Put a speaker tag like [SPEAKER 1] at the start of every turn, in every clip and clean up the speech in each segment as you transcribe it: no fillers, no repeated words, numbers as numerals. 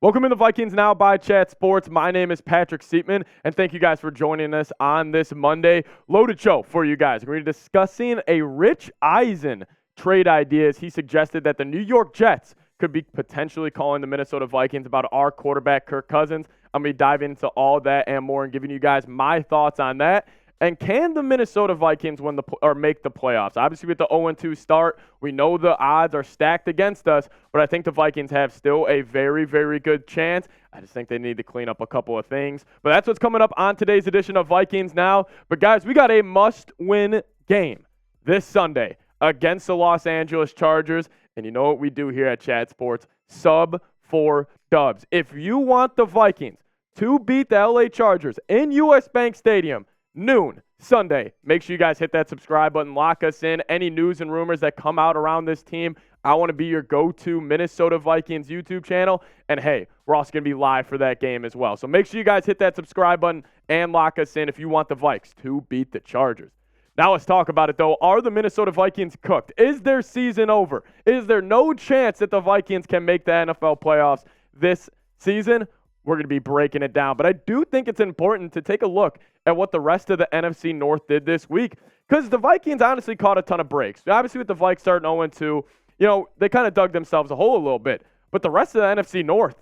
[SPEAKER 1] Welcome into Vikings Now by Chat Sports. My name is Patrick Siepman, and thank you guys for joining us on this Monday. Loaded show for you guys. We're going to be discussing a Rich Eisen trade ideas. He suggested that the New York Jets could be potentially calling the Minnesota Vikings about our quarterback, Kirk Cousins. I'm going to be diving into all that and more and giving you guys my thoughts on that. And can the Minnesota Vikings win make the playoffs? Obviously, with the 0-2 start, we know the odds are stacked against us, but I think the Vikings have still a very, very good chance. I just think they need to clean up a couple of things. But that's what's coming up on today's edition of Vikings Now. But, guys, we got a must-win game this Sunday against the Los Angeles Chargers. And you know what we do here at Chat Sports? Sub-4 dubs. If you want the Vikings to beat the LA Chargers in US Bank Stadium, noon Sunday, make sure you guys hit that subscribe button, lock us in. Any news and rumors that come out around this team, I want to be your go-to Minnesota Vikings YouTube channel. And hey, we're also going to be live for that game as well. So make sure you guys hit that subscribe button and lock us in if you want the Vikes to beat the Chargers. Now let's talk about it, though. Are the Minnesota Vikings cooked? Is their season over? Is there no chance that the Vikings can make the NFL playoffs this season? We're going to be breaking it down. But I do think it's important to take a look at what the rest of the NFC North did this week, because the Vikings honestly caught a ton of breaks. Obviously, with the Vikes starting 0-2, they kind of dug themselves a hole a little bit. But the rest of the NFC North,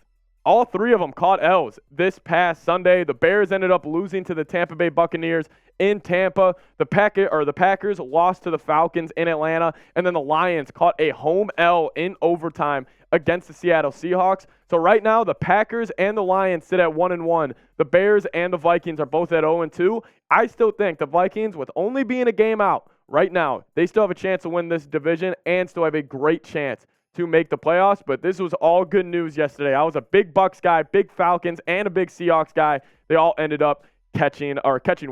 [SPEAKER 1] all three of them caught L's this past Sunday. The Bears ended up losing to the Tampa Bay Buccaneers in Tampa. The Packers lost to the Falcons in Atlanta. And then the Lions caught a home L in overtime against the Seattle Seahawks. So right now, the Packers and the Lions sit at 1-1. The Bears and the Vikings are both at 0-2. I still think the Vikings, with only being a game out right now, they still have a chance to win this division and still have a great chance to make the playoffs. But this was all good news yesterday. I was a big Bucs guy, big Falcons, and a big Seahawks guy. They all ended up catching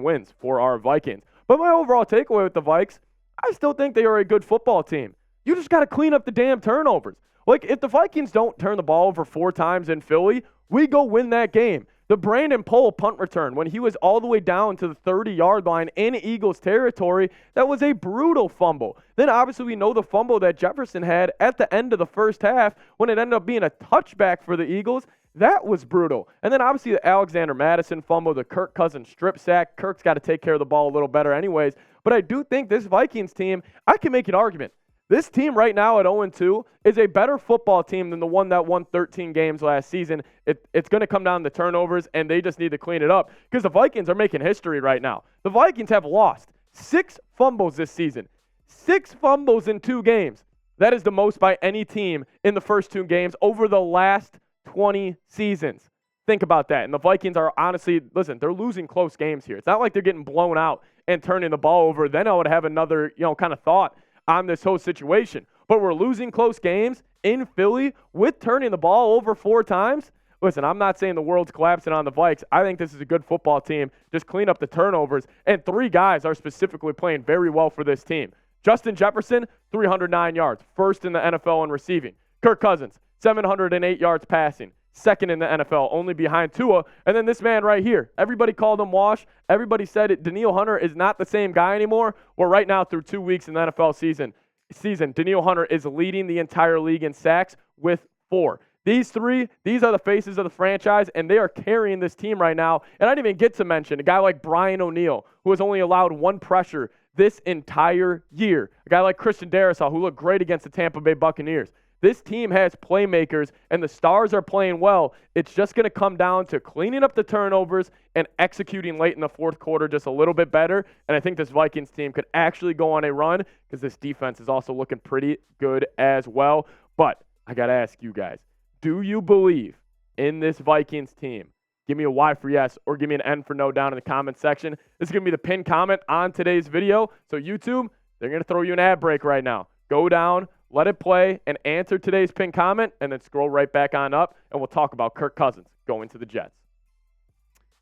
[SPEAKER 1] wins for our Vikings. But my overall takeaway with the Vikes, I still think they are a good football team. You just got to clean up the damn turnovers. Like, if the Vikings don't turn the ball over 4 times in Philly, we go win that game. The Brandon Pohl punt return, when he was all the way down to the 30-yard line in Eagles territory, that was a brutal fumble. Then, obviously, we know the fumble that Jefferson had at the end of the first half when it ended up being a touchback for the Eagles. That was brutal. And then, obviously, the Alexander Madison fumble, the Kirk Cousins strip sack. Kirk's got to take care of the ball a little better anyways. But I do think this Vikings team, I can make an argument. This team right now at 0-2 is a better football team than the one that won 13 games last season. It's going to come down to turnovers, and they just need to clean it up because the Vikings are making history right now. The Vikings have lost 6 fumbles this season. 6 fumbles in 2 games. That is the most by any team in the first 2 games over the last 20 seasons. Think about that. And the Vikings are honestly, listen, they're losing close games here. It's not like they're getting blown out and turning the ball over. Then I would have another, kind of thought on this whole situation. But we're losing close games in Philly with turning the ball over 4 times. Listen, I'm not saying the world's collapsing on the Vikes. I think this is a good football team. Just clean up the turnovers. And 3 guys are specifically playing very well for this team. Justin Jefferson, 309 yards, first in the NFL in receiving. Kirk Cousins, 708 yards passing, second in the NFL, only behind Tua. And then this man right here, everybody called him wash. Everybody said it. Danielle Hunter is not the same guy anymore. Well, right now, through 2 weeks in the NFL season, Danielle Hunter is leading the entire league in sacks with 4. These are the faces of the franchise, and they are carrying this team right now. And I didn't even get to mention a guy like Brian O'Neill, who has only allowed 1 pressure this entire year. A guy like Christian Darrisaw, who looked great against the Tampa Bay Buccaneers. This team has playmakers, and the stars are playing well. It's just going to come down to cleaning up the turnovers and executing late in the fourth quarter just a little bit better. And I think this Vikings team could actually go on a run because this defense is also looking pretty good as well. But I got to ask you guys, do you believe in this Vikings team? Give me a Y for yes or give me an N for no down in the comment section. This is going to be the pinned comment on today's video. So YouTube, they're going to throw you an ad break right now. Go down, let it play, and answer today's pinned comment, and then scroll right back on up, and we'll talk about Kirk Cousins going to the Jets.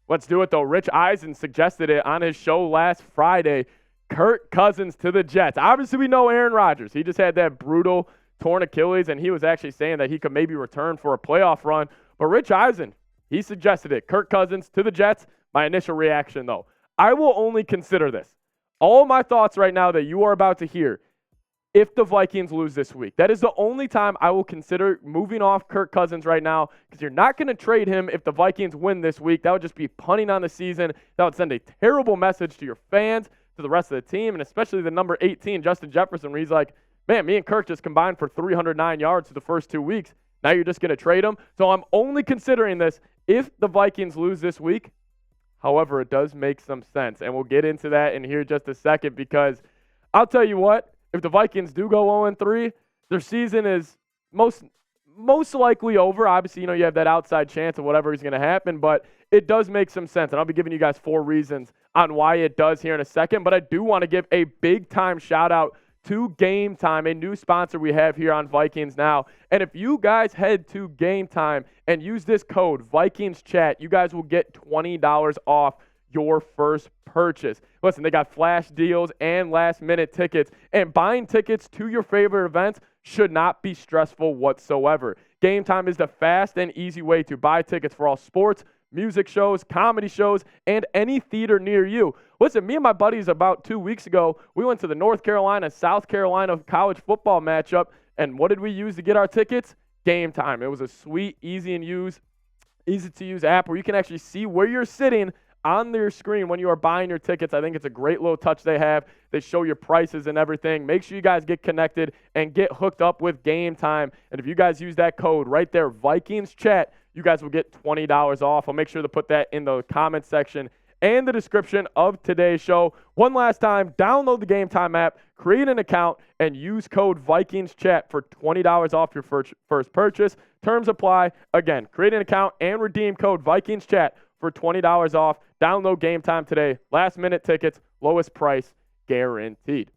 [SPEAKER 1] Let's do it, though. Rich Eisen suggested it on his show last Friday. Kirk Cousins to the Jets. Obviously, we know Aaron Rodgers. He just had that brutal torn Achilles, and he was actually saying that he could maybe return for a playoff run. But Rich Eisen, he suggested it. Kirk Cousins to the Jets. My initial reaction, though, I will only consider this. All my thoughts right now that you are about to hear, if the Vikings lose this week. That is the only time I will consider moving off Kirk Cousins right now, because you're not going to trade him if the Vikings win this week. That would just be punting on the season. That would send a terrible message to your fans, to the rest of the team, and especially the number 18, Justin Jefferson, where he's like, man, me and Kirk just combined for 309 yards for the first 2 weeks. Now you're just going to trade him? So I'm only considering this if the Vikings lose this week. However, it does make some sense, and we'll get into that in here just a second, because I'll tell you what, if the Vikings do go 0-3, their season is most likely over. Obviously, you have that outside chance of whatever is going to happen, but it does make some sense. And I'll be giving you guys 4 reasons on why it does here in a second. But I do want to give a big-time shout-out to Game Time, a new sponsor we have here on Vikings Now. And if you guys head to Game Time and use this code VikingsChat, you guys will get $20 off your first purchase. Listen, they got flash deals and last-minute tickets, and buying tickets to your favorite events should not be stressful whatsoever. Game Time is the fast and easy way to buy tickets for all sports, music shows, comedy shows, and any theater near you. Listen, me and my buddies about 2 weeks ago, we went to the North Carolina-South Carolina college football matchup, and what did we use to get our tickets? Game Time. It was a sweet, easy to use app where you can actually see where you're sitting on their screen when you are buying your tickets. I think it's a great little touch they have. They show your prices and everything. Make sure you guys get connected and get hooked up with Game Time. And if you guys use that code right there, Vikings Chat, you guys will get $20 off. I'll make sure to put that in the comment section and the description of today's show. One last time, download the Game Time app, create an account, and use code VikingsChat for $20 off your first purchase. Terms apply. Again, create an account and redeem code VikingsChat for $20 off. Download Game Time today. Last-minute tickets, lowest price guaranteed.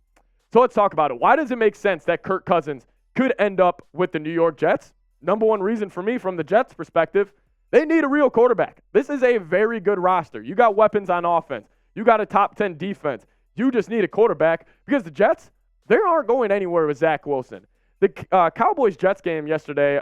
[SPEAKER 1] So let's talk about it. Why does it make sense that Kirk Cousins could end up with the New York Jets? Number one reason for me from the Jets' perspective, they need a real quarterback. This is a very good roster. You got weapons on offense. You got a top 10 defense. You just need a quarterback, because the Jets, they aren't going anywhere with Zach Wilson. The Cowboys-Jets game yesterday,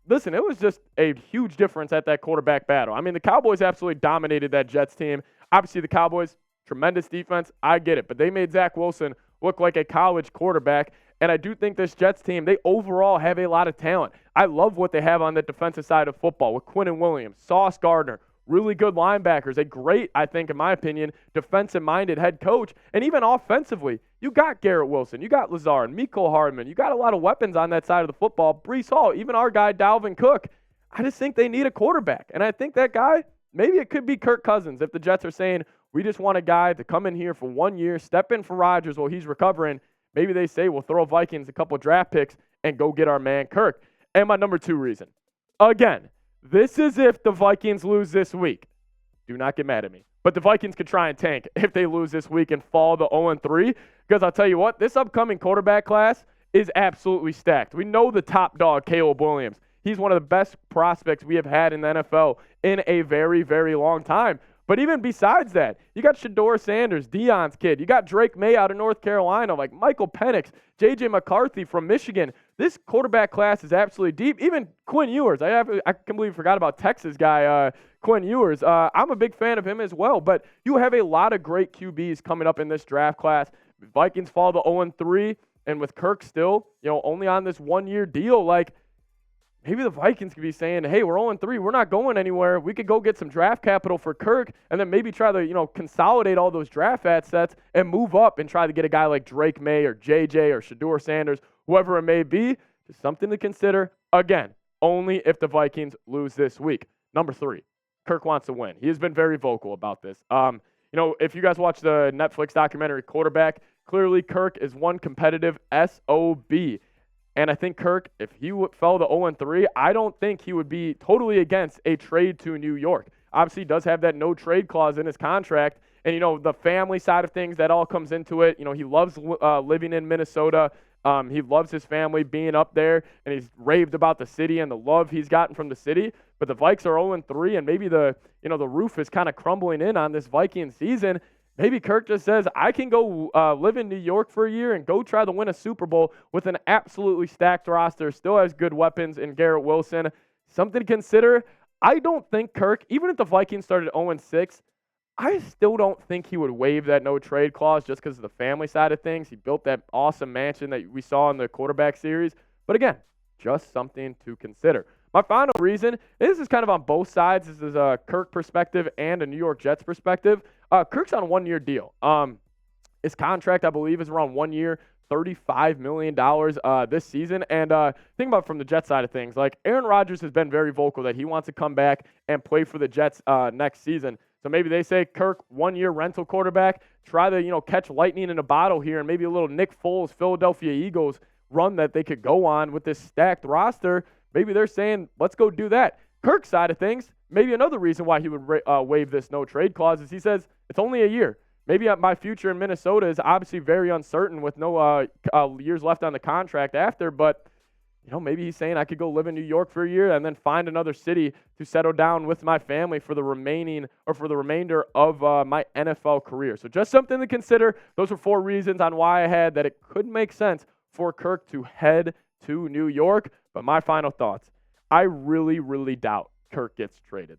[SPEAKER 1] listen, it was just a huge difference at that quarterback battle. I mean, the Cowboys absolutely dominated that Jets team. Obviously, the Cowboys, tremendous defense. I get it. But they made Zach Wilson look like a college quarterback. And I do think this Jets team, they overall have a lot of talent. I love what they have on the defensive side of football with Quinnen Williams, Sauce Gardner, really good linebackers, a great, I think, in my opinion, defensive-minded head coach. And even offensively, you got Garrett Wilson, you got Lazard, Mecole Hardman, you got a lot of weapons on that side of the football. Breece Hall, even our guy Dalvin Cook. I just think they need a quarterback. And I think that guy, maybe it could be Kirk Cousins if the Jets are saying, we just want a guy to come in here for 1 year, step in for Rodgers while he's recovering. Maybe they say, we'll throw Vikings a couple draft picks and go get our man Kirk. And my number 2 reason. Again, this is if the Vikings lose this week. Do not get mad at me. But the Vikings could try and tank if they lose this week and fall to 0-3. Because I'll tell you what, this upcoming quarterback class is absolutely stacked. We know the top dog, Caleb Williams. He's one of the best prospects we have had in the NFL in a very, very long time. But even besides that, you got Shedeur Sanders, Deion's kid. You got Drake May out of North Carolina, like Michael Penix, J.J. McCarthy from Michigan. This quarterback class is absolutely deep. Even Quinn Ewers. I completely forgot about Texas guy, Quinn Ewers. I'm a big fan of him as well. But you have a lot of great QBs coming up in this draft class. Vikings fall to 0-3, and with Kirk still, only on this 1-year deal, like, maybe the Vikings could be saying, hey, we're 0-3. We're not going anywhere. We could go get some draft capital for Kirk and then maybe try to, consolidate all those draft assets and move up and try to get a guy like Drake May or JJ or Shedeur Sanders, whoever it may be. Just something to consider. Again, only if the Vikings lose this week. Number 3, Kirk wants to win. He has been very vocal about this. If you guys watch the Netflix documentary Quarterback, clearly Kirk is one competitive SOB. And I think Kirk, if he fell to 0-3, I don't think he would be totally against a trade to New York. Obviously, he does have that no trade clause in his contract. And, the family side of things, that all comes into it. He loves living in Minnesota. He loves his family being up there. And he's raved about the city and the love he's gotten from the city. But the Vikes are 0-3, and maybe the roof is kind of crumbling in on this Viking season. Maybe Kirk just says, I can go live in New York for a year and go try to win a Super Bowl with an absolutely stacked roster, still has good weapons in Garrett Wilson. Something to consider. I don't think Kirk, even if the Vikings started 0-6, I still don't think he would waive that no trade clause just because of the family side of things. He built that awesome mansion that we saw in the quarterback series. But again, just something to consider. My final reason, this is kind of on both sides. This is a Kirk perspective and a New York Jets perspective. Kirk's on a one-year deal. His contract, I believe, is around 1 year, $35 million this season. And think about it from the Jets side of things. Like, Aaron Rodgers has been very vocal that he wants to come back and play for the Jets next season. So maybe they say, Kirk, 1 year rental quarterback, try to, catch lightning in a bottle here and maybe a little Nick Foles, Philadelphia Eagles run that they could go on with this stacked roster. Maybe they're saying, let's go do that. Kirk's side of things, maybe another reason why he would waive this no trade clause is he says, it's only a year. Maybe my future in Minnesota is obviously very uncertain with no years left on the contract after, but maybe he's saying I could go live in New York for a year and then find another city to settle down with my family for the remainder of my NFL career. So just something to consider. Those were 4 reasons on why I had that it could make sense for Kirk to head to New York. But my final thoughts, I really, really doubt Kirk gets traded.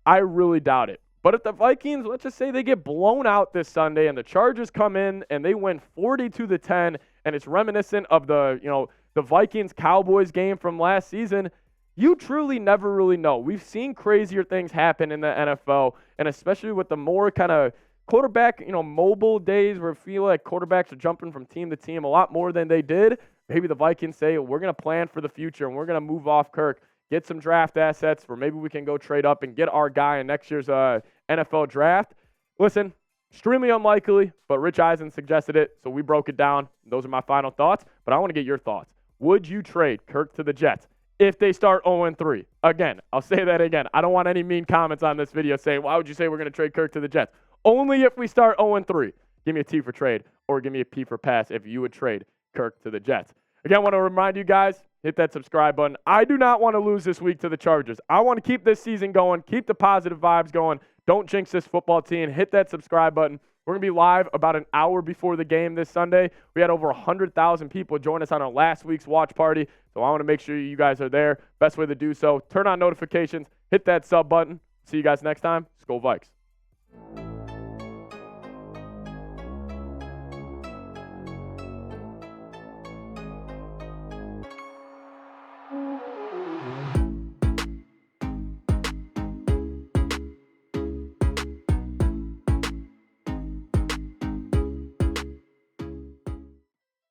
[SPEAKER 1] I really doubt it. But if the Vikings, let's just say they get blown out this Sunday and the Chargers come in and they win 40-10, and it's reminiscent of the Vikings-Cowboys game from last season, you truly never really know. We've seen crazier things happen in the NFL, and especially with the more kind of quarterback, mobile days where I feel like quarterbacks are jumping from team to team a lot more than they did. Maybe the Vikings say, we're going to plan for the future and we're going to move off Kirk, get some draft assets where maybe we can go trade up and get our guy in next year's NFL draft. Listen, extremely unlikely, but Rich Eisen suggested it, so we broke it down. Those are my final thoughts, but I want to get your thoughts. Would you trade Kirk to the Jets if they start 0-3? Again, I'll say that again. I don't want any mean comments on this video saying, why would you say we're going to trade Kirk to the Jets? Only if we start 0-3. Give me a T for trade or give me a P for pass if you would trade Kirk to the Jets. Again, I want to remind you guys, hit that subscribe button. I do not want to lose this week to the Chargers. I want to keep this season going, keep the positive vibes going. Don't jinx this football team. Hit that subscribe button. We're going to be live about an hour before the game this Sunday. We had over 100,000 people join us on our last week's watch party, so I want to make sure you guys are there. Best way to do so, turn on notifications, hit that sub button. See you guys next time. Skol Vikes.